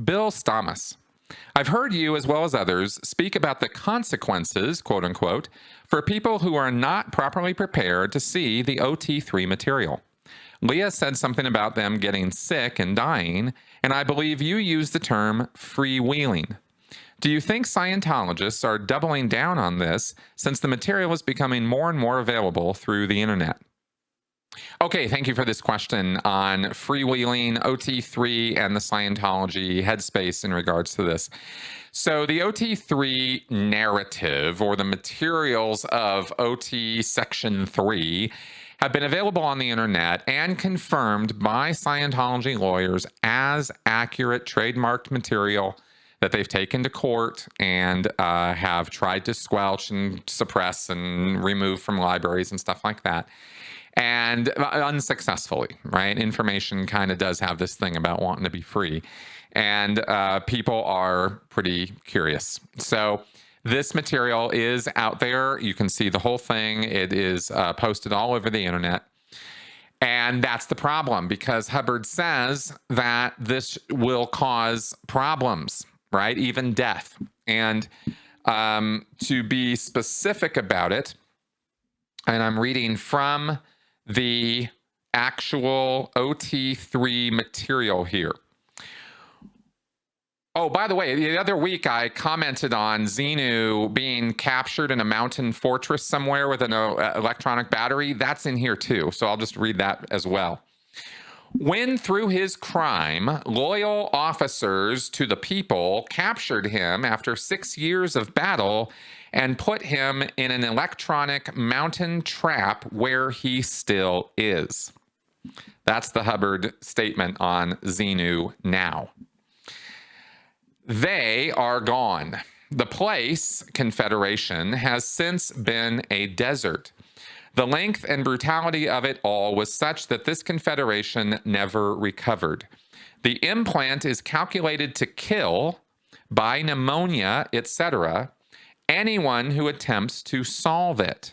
Bill Stamas, I've heard you, as well as others, speak about the consequences, quote unquote, for people who are not properly prepared to see the OT3 material. Leah said something about them getting sick and dying, and I believe you used the term freewheeling. Do you think Scientologists are doubling down on this since the material is becoming more and more available through the internet? Okay, thank you for this question on freewheeling, OT3, and the Scientology headspace in regards to this. So the OT3 narrative, or the materials of OT Section 3, have been available on the internet and confirmed by Scientology lawyers as accurate trademarked material that they've taken to court and have tried to squelch and suppress and remove from libraries and stuff like that. And unsuccessfully, right? Information kind of does have this thing about wanting to be free. And people are pretty curious. So this material is out there. You can see the whole thing. It is posted all over the internet. And that's the problem, because Hubbard says that this will cause problems, right? Even death. And to be specific about it, and I'm reading from the actual OT3 material here. Oh, by the way, the other week I commented on Xenu being captured in a mountain fortress somewhere with an electronic battery. That's in here too, so I'll just read that as well. When, through his crime, loyal officers to the people captured him after 6 years of battle and put him in an electronic mountain trap where he still is. That's the Hubbard statement on Xenu now. They are gone. The place, Confederation, has since been a desert. The length and brutality of it all was such that this Confederation never recovered. The implant is calculated to kill, by pneumonia, etc., anyone who attempts to solve it.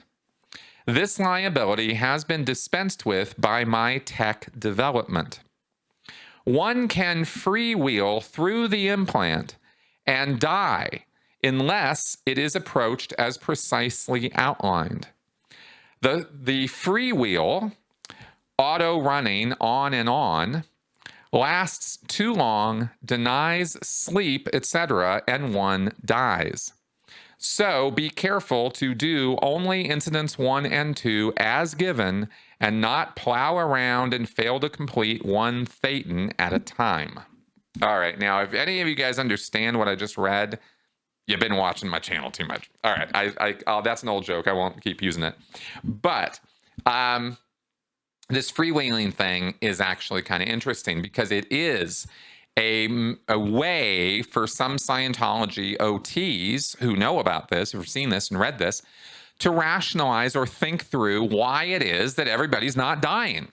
This liability has been dispensed with by my tech development. One can freewheel through the implant and die unless it is approached as precisely outlined. The freewheel, auto running on and on, lasts too long, denies sleep, etc., and one dies. So be careful to do only incidents 1 and 2 as given and not plow around and fail to complete one thetan at a time. All right, now if any of you guys understand what I just read, you've been watching my channel too much. All right, that's an old joke. I won't keep using it. But this freewheeling thing is actually kind of interesting because it is a way for some Scientology OTs who know about this, who've seen this and read this, to rationalize or think through why it is that everybody's not dying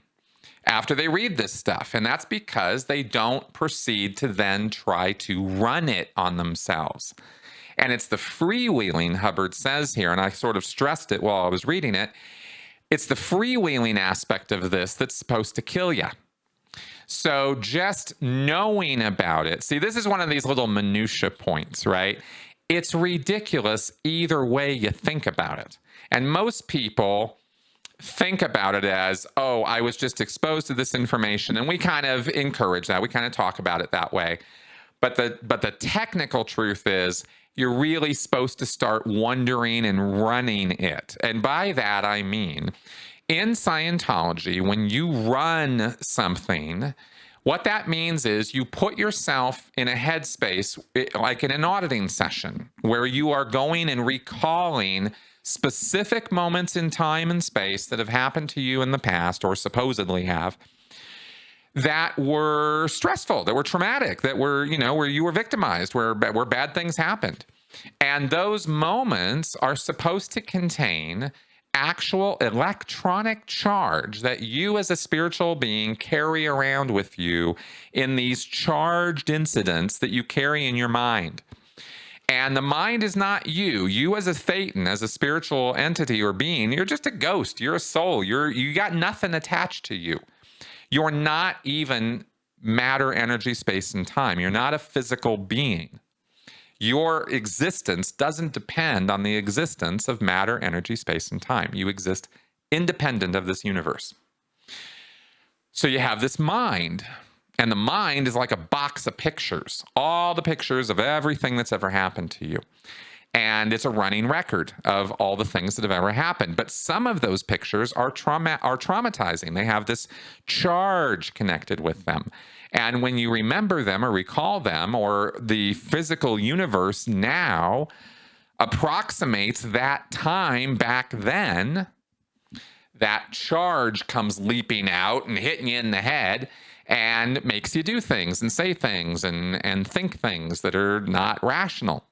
after they read this stuff. And that's because they don't proceed to then try to run it on themselves. And it's the freewheeling Hubbard says here, and I sort of stressed it while I was reading it. It's the freewheeling aspect of this that's supposed to kill you. So just knowing about it, see, this is one of these little minutia points, right? It's ridiculous either way you think about it. And most people think about it as, oh, I was just exposed to this information, and we kind of encourage that. We kind of talk about it that way. But the technical truth is you're really supposed to start wondering and running it. And by that, I mean, in Scientology, when you run something, what that means is you put yourself in a headspace, like in an auditing session, where you are going and recalling specific moments in time and space that have happened to you in the past, or supposedly have, that were stressful, that were traumatic, that were, where you were victimized, where bad things happened. And those moments are supposed to contain actual electronic charge that you as a spiritual being carry around with you in these charged incidents that you carry in your mind. And the mind is not you. You as a thetan, as a spiritual entity or being, you're just a ghost. You're a soul. You got nothing attached to you. You're not even matter, energy, space, and time. You're not a physical being. Your existence doesn't depend on the existence of matter, energy, space, and time. You exist independent of this universe. So you have this mind, and the mind is like a box of pictures, all the pictures of everything that's ever happened to you. And it's a running record of all the things that have ever happened. But some of those pictures are traumatizing. They have this charge connected with them. And when you remember them or recall them, or the physical universe now approximates that time back then, that charge comes leaping out and hitting you in the head and makes you do things and say things and think things that are not rational.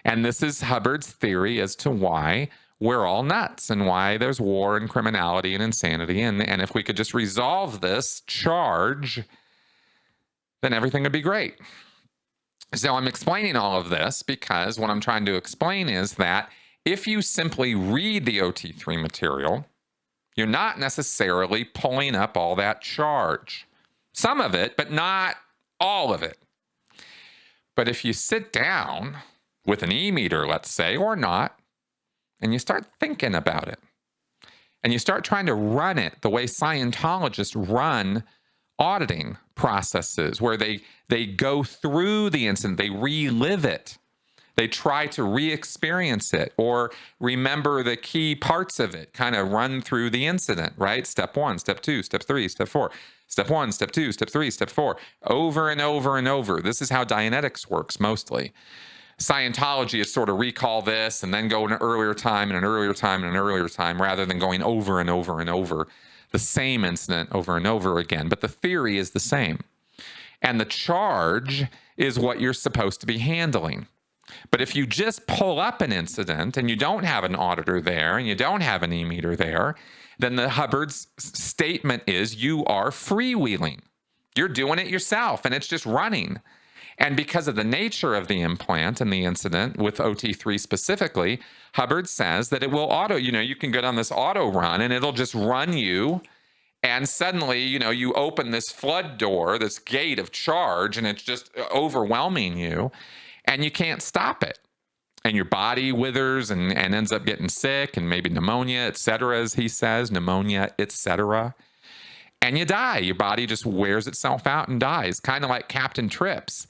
And this is Hubbard's theory as to why we're all nuts and why there's war and criminality and insanity. And if we could just resolve this charge, then everything would be great. So I'm explaining all of this because what I'm trying to explain is that if you simply read the OT3 material, you're not necessarily pulling up all that charge. Some of it, but not all of it. But if you sit down with an e-meter, let's say, or not, and you start thinking about it, and you start trying to run it the way Scientologists run auditing processes, where they go through the incident, they relive it, they try to re-experience it, or remember the key parts of it, kind of run through the incident, right? Step 1, step 2, step 3, step 4. Step 1, step 2, step 3, step 4, over and over and over. This is how Dianetics works mostly. Scientology is sort of recall this and then go in an earlier time and an earlier time and an earlier time, rather than going over and over and over the same incident over and over again. But the theory is the same. And the charge is what you're supposed to be handling. But if you just pull up an incident and you don't have an auditor there and you don't have an e-meter there, then the Hubbard's statement is you are freewheeling. You're doing it yourself and it's just running. And because of the nature of the implant and the incident with OT3 specifically, Hubbard says that it will you can go down this auto run and it'll just run you. And suddenly, you open this flood door, this gate of charge, and it's just overwhelming you and you can't stop it. And your body withers and ends up getting sick and maybe pneumonia, et cetera, as he says, pneumonia, et cetera. And you die. Your body just wears itself out and dies, kind of like Captain Trips,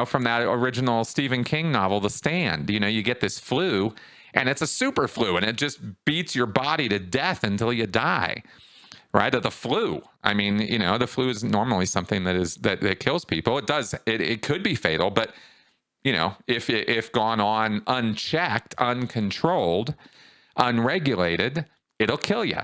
from that original Stephen King novel, The Stand. You get this flu, and it's a super flu, and it just beats your body to death until you die, right? Of the flu. I mean, the flu is normally something that kills people. It could be fatal, but if gone on unchecked, uncontrolled, unregulated, it'll kill you.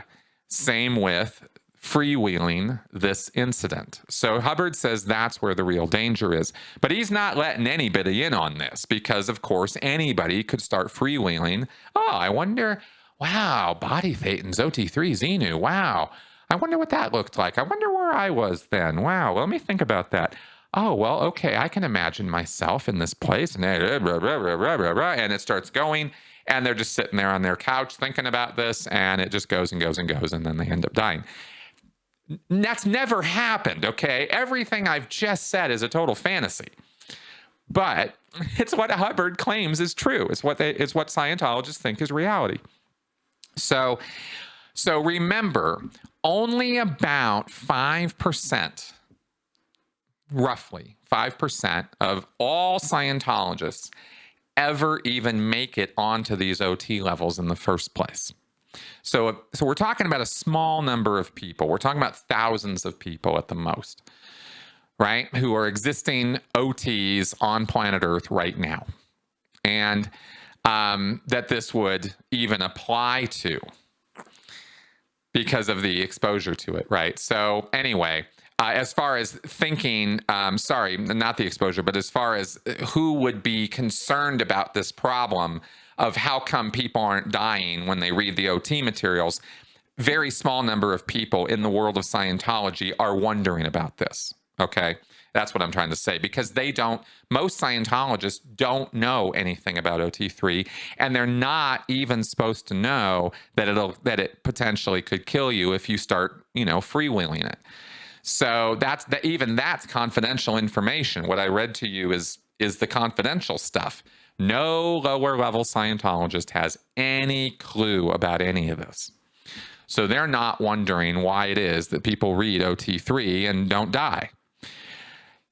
Same with freewheeling this incident. So Hubbard says that's where the real danger is. But he's not letting anybody in on this because, of course, anybody could start freewheeling. Oh, I wonder, wow, body thetans, OT3, Xenu, wow. I wonder what that looked like. I wonder where I was then. Wow, well, let me think about that. Oh, well, okay, I can imagine myself in this place. And it starts going. And they're just sitting there on their couch thinking about this. And it just goes and goes and goes. And then they end up dying. That's never happened, okay? Everything I've just said is a total fantasy. But it's what Hubbard claims is true. It's what Scientologists think is reality. So remember, only about 5%, roughly 5% of all Scientologists ever even make it onto these OT levels in the first place. So we're talking about a small number of people. We're talking about thousands of people at the most, right? Who are existing OTs on planet Earth right now. And that this would even apply to because of the exposure to it, right? So anyway, as far as thinking, sorry, not the exposure, but as far as who would be concerned about this problem of how come people aren't dying when they read the OT materials, very small number of people in the world of Scientology are wondering about this, okay? That's what I'm trying to say, because most Scientologists don't know anything about OT3, and they're not even supposed to know that it potentially could kill you if you start, freewheeling it. So even that's confidential information. What I read to you is the confidential stuff. No lower level Scientologist has any clue about any of this. So they're not wondering why it is that people read OT3 and don't die.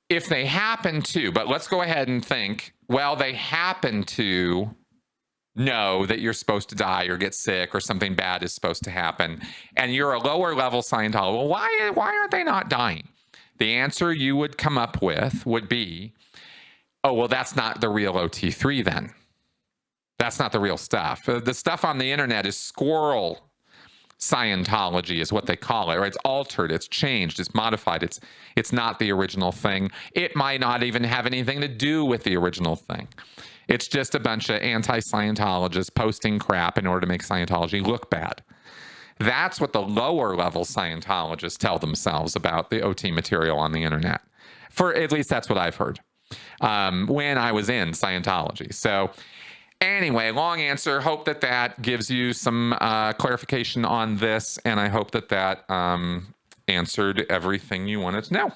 If they happen to, but let's go ahead and think, well, they happen to know that you're supposed to die or get sick or something bad is supposed to happen, and you're a lower level Scientologist, well, why aren't they not dying? The answer you would come up with would be, oh, well, that's not the real OT3 then. That's not the real stuff. The stuff on the internet is squirrel Scientology is what they call it, right? It's altered, it's changed, it's modified. It's not the original thing. It might not even have anything to do with the original thing. It's just a bunch of anti-Scientologists posting crap in order to make Scientology look bad. That's what the lower level Scientologists tell themselves about the OT material on the internet. For at least that's what I've heard when I was in Scientology. So anyway, long answer. Hope that gives you some clarification on this, and I hope that answered everything you wanted to know.